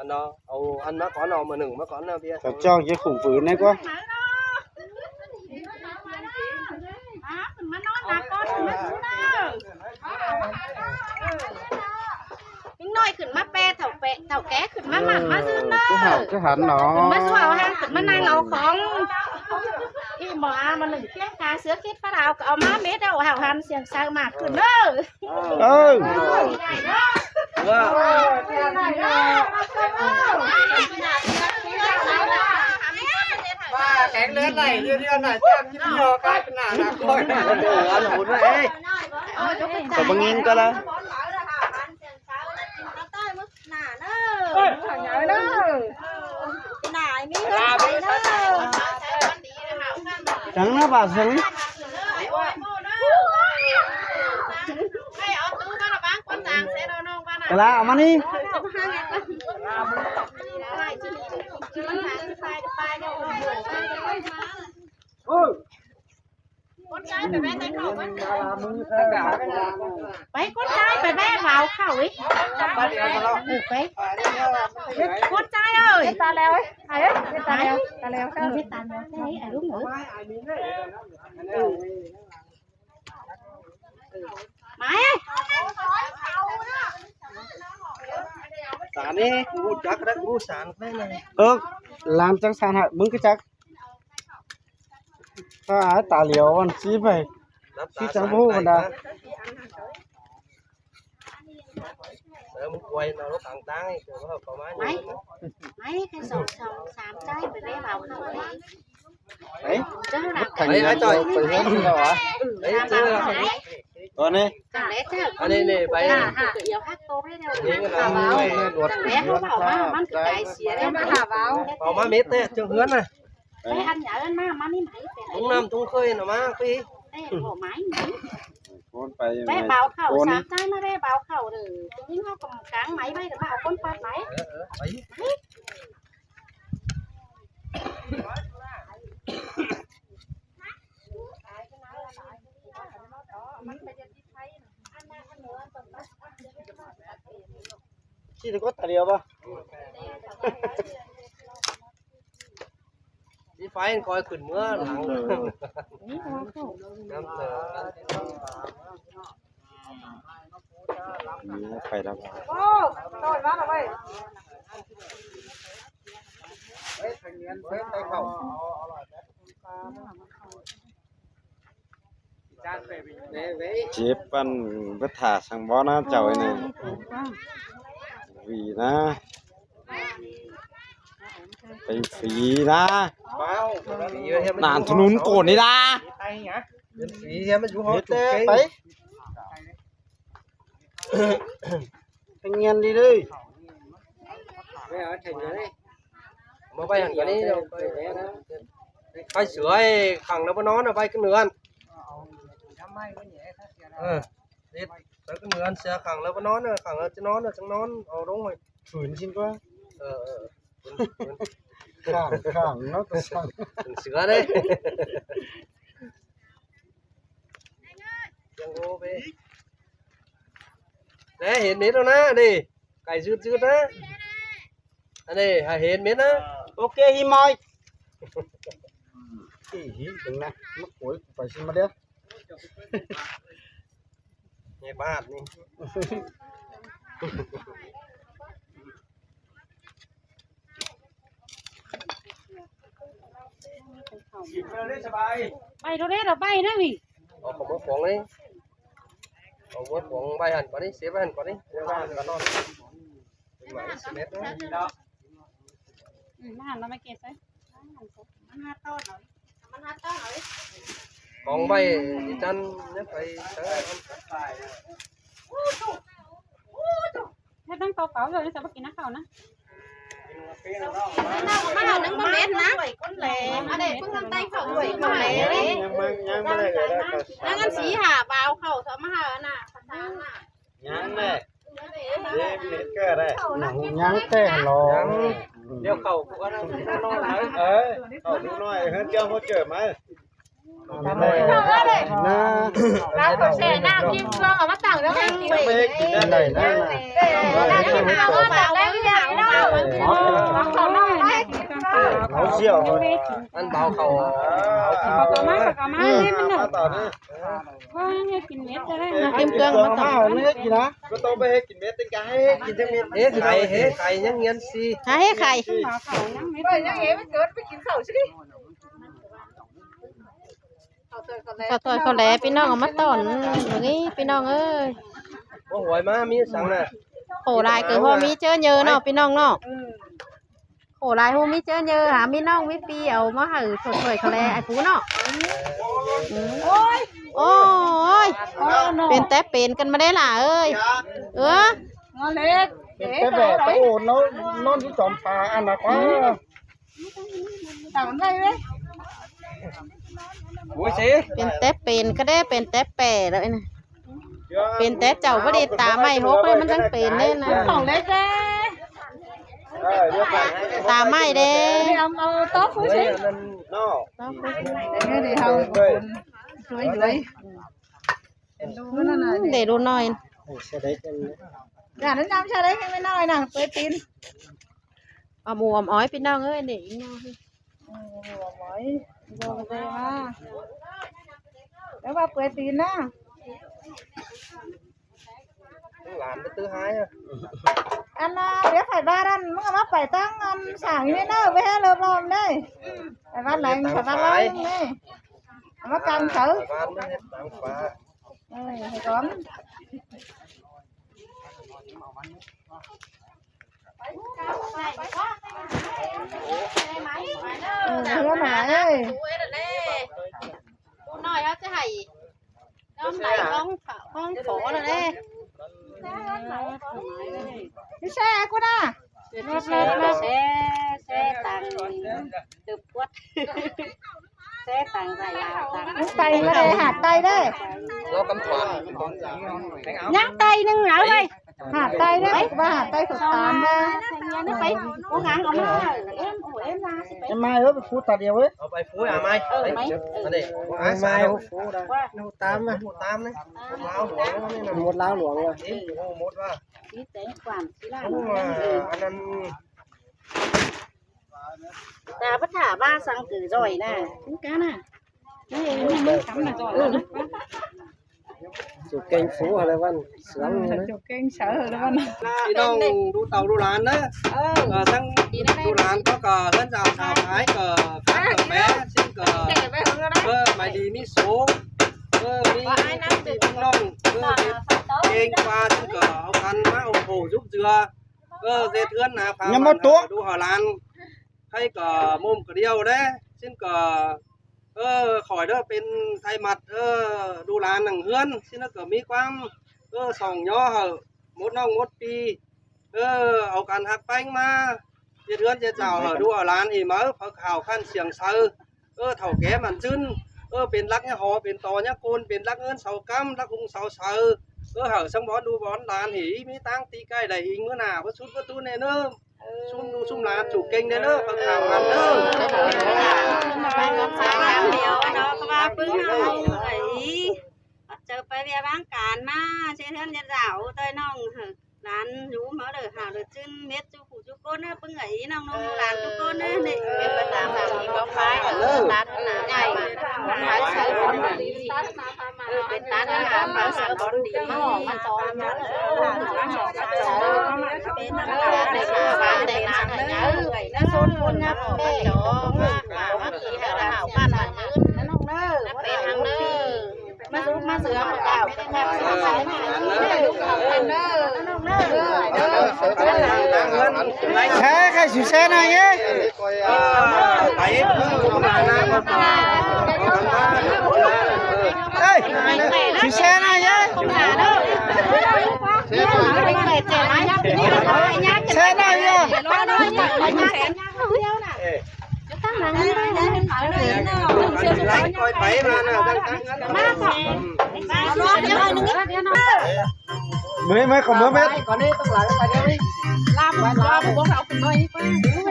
nó ăn nó có nó mà nừng nó có nó bia cho cái khủng phứ này quá những nóiขึ้นมาแปะเถาแก่ขึ้นมาหมั่นมาซื้อเนอะ cái hắn nó ขึ้นมาสู้เอาห้างขึ้นมานั่งเอาของอีหมอมาหนึ่งเที่ยงคาเสือคิดพระดาวก็เอามาเม็ดเอาหาวหันเสียงสางมากขึ้นเนอะ cái lớn này như thế này chắc chứ nhỏ cái nào là coi đồ ăn hồn đấy có bao nhiêu cơ là trắng nó vào xuống cái lá mà điไปcon trai phải bé vào khẩu ấy phải con trai ơi ta leo ấy ai ấy ta leo sao biết ta leo thế ấy đúng nữa mày sản đi ngu chắc đấy ngu sản đấy này làm chắc sản hại bưng cái chắc ta tả liều ăn chí vậy khi chẳng vô còn đã muốn quay nó càng tăng ấy có máy mấy cái sầu sàm trái phải bé vào khẩu ấy đấy cho nó đặt thành ra trời phải hết đâu hả đấy chứ còn đi chẳng lẽ chứ anh này bay tự yêu hát tô đấy đâu chẳng lẽ không bảo má ăn cái cái xía đấy mà thả vào má mít thế trường hướng này cái ăn nhở lên má đi mấy tung nam tung khơi nó má phi bộ máy con phải bé bảo khẩu sáng trái nó bé bảo khẩu rồi những nó còn cáng máy bay được bảo con phát máy chị thì có tài liệu không đi phái coi khẩn mưa lắng phải đâu rồi vào rồi vậy chếp ăn vất thả sang bó nó chậu này vì nó phải phí ra nản thun nún cồn đi ra phí em chú hết đấy thanh niên đi đi mà bay hàng cái đấy đâu bay sửa ấy khẳng nó nó bay cái nửa đi tới cái nửa xe khẳng nó khẳng nó chẳng nó đúng rồi chửi xin quá khẳng nó có sang sửa đấy đấy hiện đến đâu nè đi cày rượt á anh này hiện miếng á ok hi moi đừng nè mất cuối phải xin mà đeo nghe ba hạt đi bay đâu đấy là bay đấy vì không có quảng đấy không có quảng bay hẳn quả đi xếp bay hẳn quả đi ba hẳn quả non hẳn nó mới kẹt đấy còn bay đi chân nếu phải thế đang tàu pháo rồi nó sẽ bắt kín nó khẩu nữa nó nướng bông bét ná con lẻ ở đây con ngâm tay khẩu đuổi con lẻ đấy nó ngâm xí hả vào khẩu thở mà hả nè nhang này đêm cái đây nhang tê lò đeo khẩu của con khẩu đúng nói hơn cho hỗ trợ mà Lão có xe nào kim cương ở bắt tàu đó anh chị. này Tàu đấy cái nào เชี่ยว อันเบาเขา เอามาให้มันหน่อย ต่อนี่ ว่าให้กินเม็ดจะได้ กินเกลือมาต่อไม่ให้กินนะก็ต้องไปให้กินเม็ดตั้งใจให้กินทั้งเม็ด เฮ้ไข่ยังเงี้ยสิ หาให้ไข่ ไปยังเอ๋ไม่เกิดไปกินข้าวสิ ข้าวต้อยข้าวแหลพี่น้องเอามาต้อนอย่างนี้พี่น้องเอ้ย ว่าหวยมามีสั่งน่ะ โหลายเกิดพ่อมีเจอเยอะเนาะพี่น้องเนาะโหลายหูมีเจอเยอะหามีน้องมีปีเอามาให้สวยๆข้าวแหลไอ้ผู้เนาะโอ้ยเป็นแต่เป็นกันมาได้ล่ะเอ้ยงอเล็ก เป็นแต่แบบโอ้นอนที่จอมปลาอันนั้นว่า ต่างได้ไหม โอ้ยสิ เป็นแต่เป็นก็ได้เป็นแต่แปรแล้วนะเป็นแต่เจ้าบ่ได้ตาไม่หกเลยมันจังเป็นเด้นะ ของเล็กเด้ เรียกไป ตาไม่เด้ เอาโต๊ะฟูสิ นั่น นอก เนี่ยเดี๋ยวเอาสวยสวยดูนั่นน่ะ เดี๋ยวดูหน่อย เสด็จกัน อย่านั้นน้ำชาเล็กให้ไม่น้อยน่ะเปิดตีน เอาหมูอมอ้อยพี่น้องเอ้ยนี่อีน้อง หอยโดนเลยมาแล้วว่าเปิดตีนนะ หลานไปตื้อหายอ่ะ อันน่ะเดี๋ยวไข่บ้านนั่นมึงเอามาไปตั้งอันสั่งนี่เนอะไปให้เริ่มลมได้ไข่บ้านไหนไข่บ้านไรนี่เอามากันเขา บ้านไม่เห็นต่างฟ้า ให้ก่อนเพื่อนไหนเอ้ย น้อยเขาจะให้น้องไหลห้องโถเลยเด้ พี่แช่กูนะ เซ่ตังตึบวัดเซ่ตังใส่ยาตัง ไตมาเลยหาดไตได้ เรากำขวา ย่างไตนึงเหรอเลย หาดไตได้ว่าหาดไตสุดตามมา นี่ไปโอ้งานออกมาเอ็มโอ้เอ็มมาสิไป จะมาไปพูดตาเดียวเว้ย เอาไปฟุ้ยไหมมาดิ มาพูดได้ตามมา ตามนะล้าวหลวงนี่นะ หมดล้าวหลวงเลย นี่โอ้หมดว่า สีแสงกว่างสีล่าง อันนั้น ตาพัฒนาบ้าสังกือจ่อยนะถึงกันน่ะนี่มันทำน่ะจ่อยนะ จุดเก่งฟูอะไรวันเสืองนะ จบเก่งเฉยแล้วมัน พี่น้องดูเต่าดูหลานนะทั้งดูหลานก็ก็ท่านเจ้าชาวไม้ก็ข้าก็แม่ซึ่งก็ไม่ดีมีโสมีพี่น้องเก่งกว่าซึ่งก็เอากันมาโอ้โหยุบเจือเสียเทือนนะพาดูหลานให้ก็มุมก็เดียวได้ซึ่งก็ขอยเด้อเป็นไทยมัดดูหลานหนังเฮือนซึ่งก็มีความส่องย่อหมดน้องหมดปีเอาการหักแป้งมาเดือนจะเจ้าดูเอาหลานอีมื้อพอข่าวขั้นเสียงเซอเฒ่าแก่มันจึ้นเป็นรักเนี่ยหอเป็นตอเนี่ยโกนเป็นรักเงินเสากำรักหุงเสาเซเหาสังบอนดูบอนหลานหีมีตั้งตีใกล้ได้อีกมื้อหน้าบ่สุดประตูแน่เด้อซุ่มดูซุ่มหลานจูเก่งแน่เด้อพอข่าวกันเด้อ ไปกับสาวเดียวเนาะก็ว่าปึ้งเอาไอ้เจอไปเบียบ้างการมาเช่นเพื่อนจะเจ้าเต้ยน้องร้านรู้มาเด้อหาเด้อจิ้นเม็ดจุกุจุกนนะปึ้งไอ้น้องน้องร้านจุกนนะนี่เป็นประจำแบบนี้ก็ขายร้านหนาใหญ่ขายสายบอลดีเป็นร้านอาหารขายสายบอลดีมันจอยมาเป็นร้านในบ้านในร้านเยอะเลยนะโซนคนนะแม่จองมาขี่หาดาวบ้านมันยืนนั่นน้องเด้อเป็นทางเด้อมาเสือมาเก่าเป็นแบบสายมาเด้อน้องเด้อ แช่ใครสิแช่หน่อยเอ้ย ไปมาหน้าก็มา เอ้ยสิแช่หน่อยเอ้ยแช่หน่อยเอ้ย ตั้งหลังนี่ได้เลย คอยไปมานะตั้งงั้นมาก่อน ไม่ขอมือเม็ด ก่อนนี้ต้องหลังไปเดี๋ยวนี้ ลาบบ่เอาขึ้นน้อยกว่า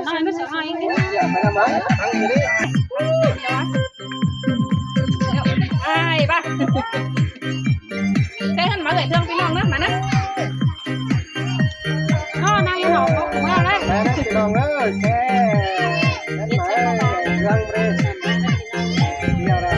น้อยไม่ใช่น้อยนี่ ไปทำไมตั้งอยู่นี่ ไอ้บ้าใช้หันมาเลยเทิงพี่น้องนะมานะนายหนอก็มาเลย นะพี่น้องเอ้ยแช่นั่นไหมยังเร่เดียวนะ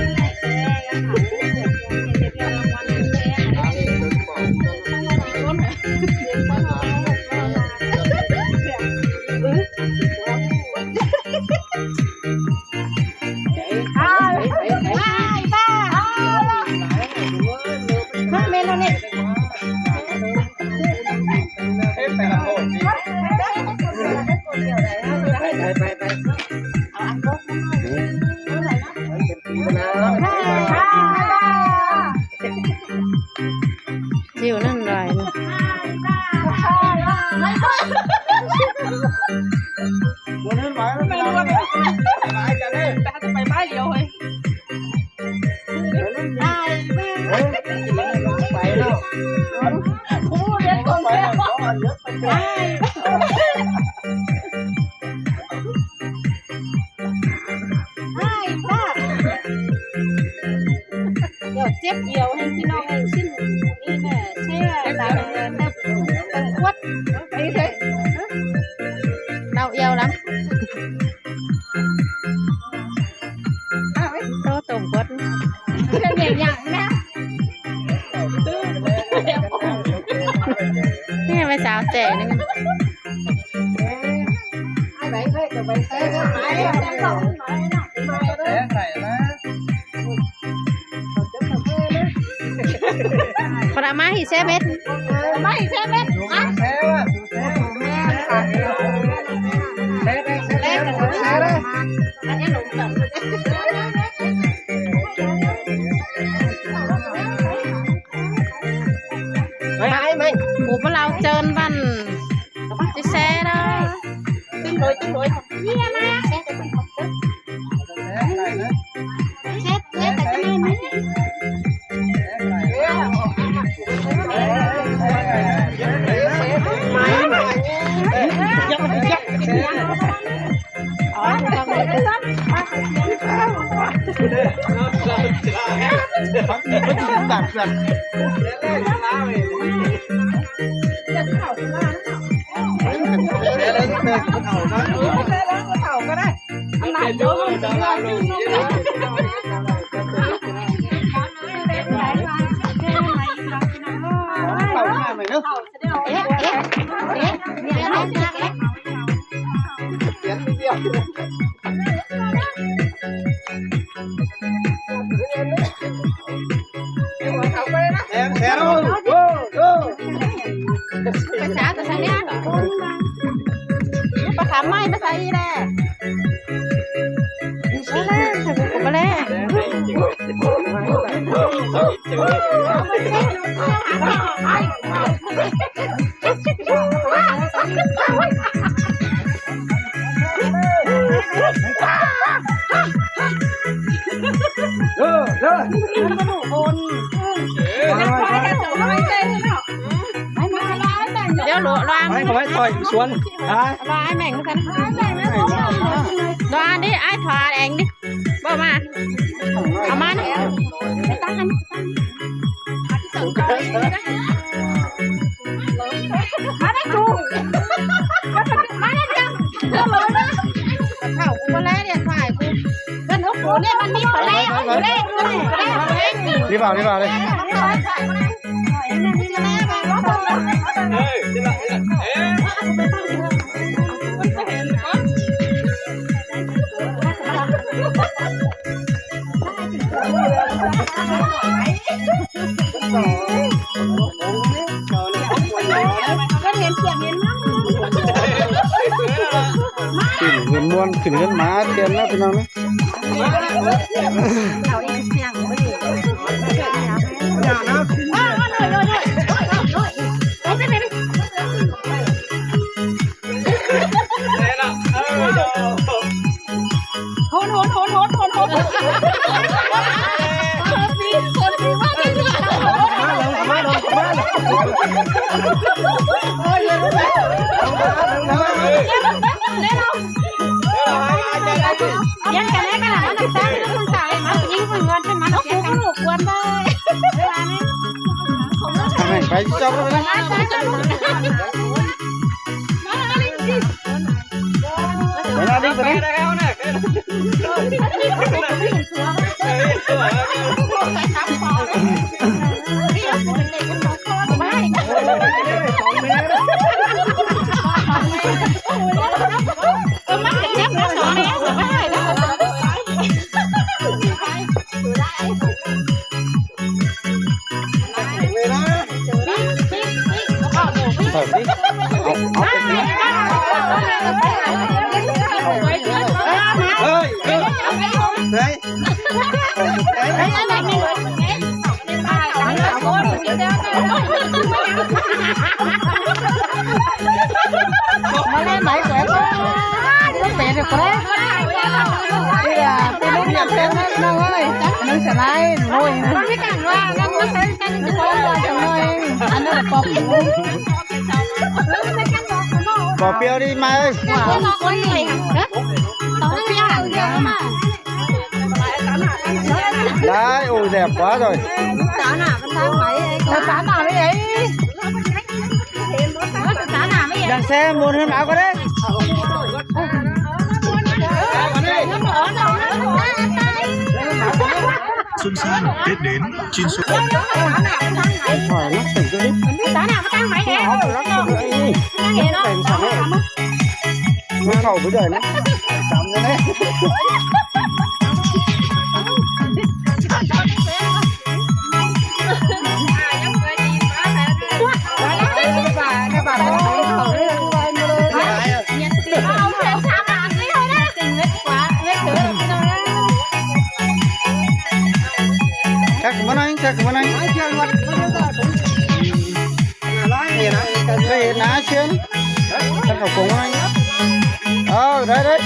จิ๋วนั่นไรนะ วันนี้ไหวแล้วไม่รู้ว่าไหวกันเลยจะไปบ้านเดียวเลยไปแล้วผู้เรียนคนไปแล้วเยอะไปเดี๋ยวเจ็บเดียวให้พี่น้องให้ชิ้นนี่แม่ใช่ตาเงินแต่ตังขวดนี่เลย เราเอียวlắmโตตรงกด เป็นอย่างอย่างนะ นี่ไปสาวแจ๋นึง ไปจะไปเต้นไปจะสองแช่ไข่นะ พรามาหิเซเม็ด ไม่ใช่เม็ดอ่ะ แช่ว่ะแช่ได้แช่ได้แช่ได้ อันนี้หนุ่มแบบ ไม่ กูพวกเราเจินบันจะแซ่đó ตึ้งเลยนี่นะเช็ดเป็นของตึ้ง แช่ไข่นะ เช็ดแต่ก็ไม่ไหม อ๋อไม่ต้องเลย ตัดกัน แช่luôn ภาษาตัวฉันเนี่ยภาษาไม่ภาษาอีแหละกูไปแล้วเดี๋ยวหลวง ไม่เขาไม่ต่อยสวนฮะ รอไอ้แม่งกันรอดิไอ้ถอดเองดิบ่มาเอามาดิไปตั้งกันมาได้กูมาได้จังเดี๋ยวเลยนะเข่ากูมาแล้วเนี่ยถ่ายกูเป็นนกหูเนี่ยมันมีผลแล้วอยู่ได้รีบเอาเลย ก็เห็นเสียงเห็นมั้ง ขึ้นเงินม้วนขึ้นเงินหมาเตียนนะพี่น้องนะ เอาอีกเสียงไม่อยู่ อย่านะ โหนคนดีว่าไม่ดียังกันแล้วกันนะมันตั้งมันสายมันยิ่งมันเงินเป็นมันเสียกันลูกควรได้เวลานี้ ไปจับเลยนะ มา ได้แล้วนะมาเล่นไหนสวยก็ต้องเปลี่ยนเดี๋ยวก็ได้นี่แหละเป็นลูกหนักเป็นน้องเอ้ยนึกเสียไรโว้ยนะไม่กันว่าเราไม่ใช่กันจะโดนตัวจังเลยอันนั้นปอบbỏ phiếu đi mai ơi đấy ôi đẹp quá rồi đằng xe muốn hơn áo có đấy Xuân Sang Tết đến trên số hỏi nó tỉnh cho đi nó khẩu với đời nó chấm ra đấy chắc món anh về ná xuyên chắc cả cùng anh đấy đấy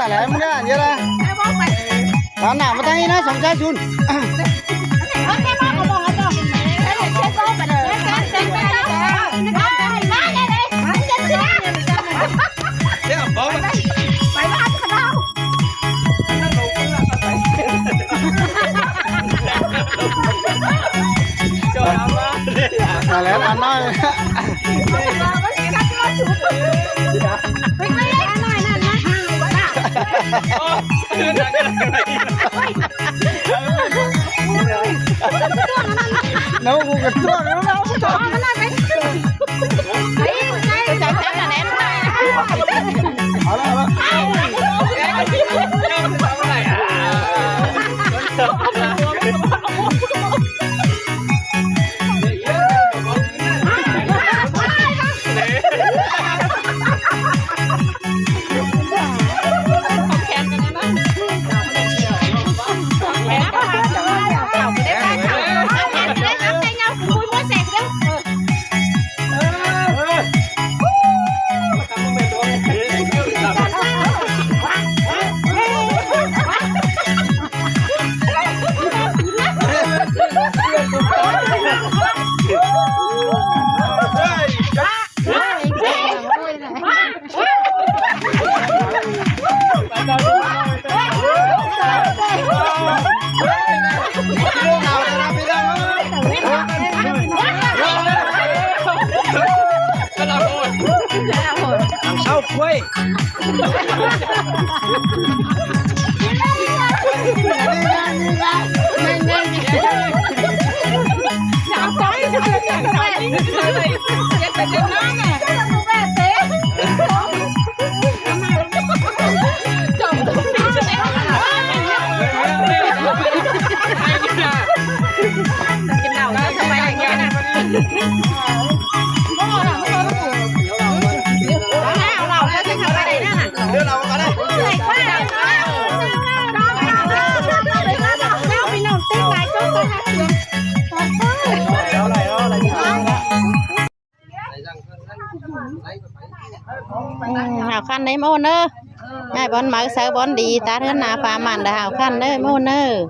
แล้วมึงเนี่ยเยอะเลยร้านหนามาทางนี้นะสองใจชุน เดี๋ยวบอกไปบ้านเขานั่นลงไปแล้วไปจอดมา แล้วอันน้อย nó cũng gật chuột nó đâu sao quay hào khăn đấy môn ơ ngay bón mở sớ bón đi ta hơn nào phá màn đã hào khăn đấy môn ơ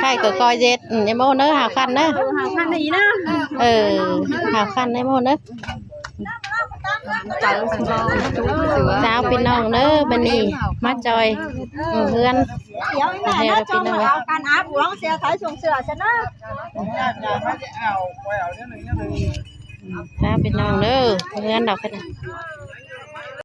khai cửa coi dệt đấy môn ơ hào khăn đấy hào khăn đấy môn ơ sao pin nong nữa bên đi mắt trời hươn theo được pin nong can áp uống xe thấy xuống sửa cho nó sao pin nong nữa hươn đọc cái này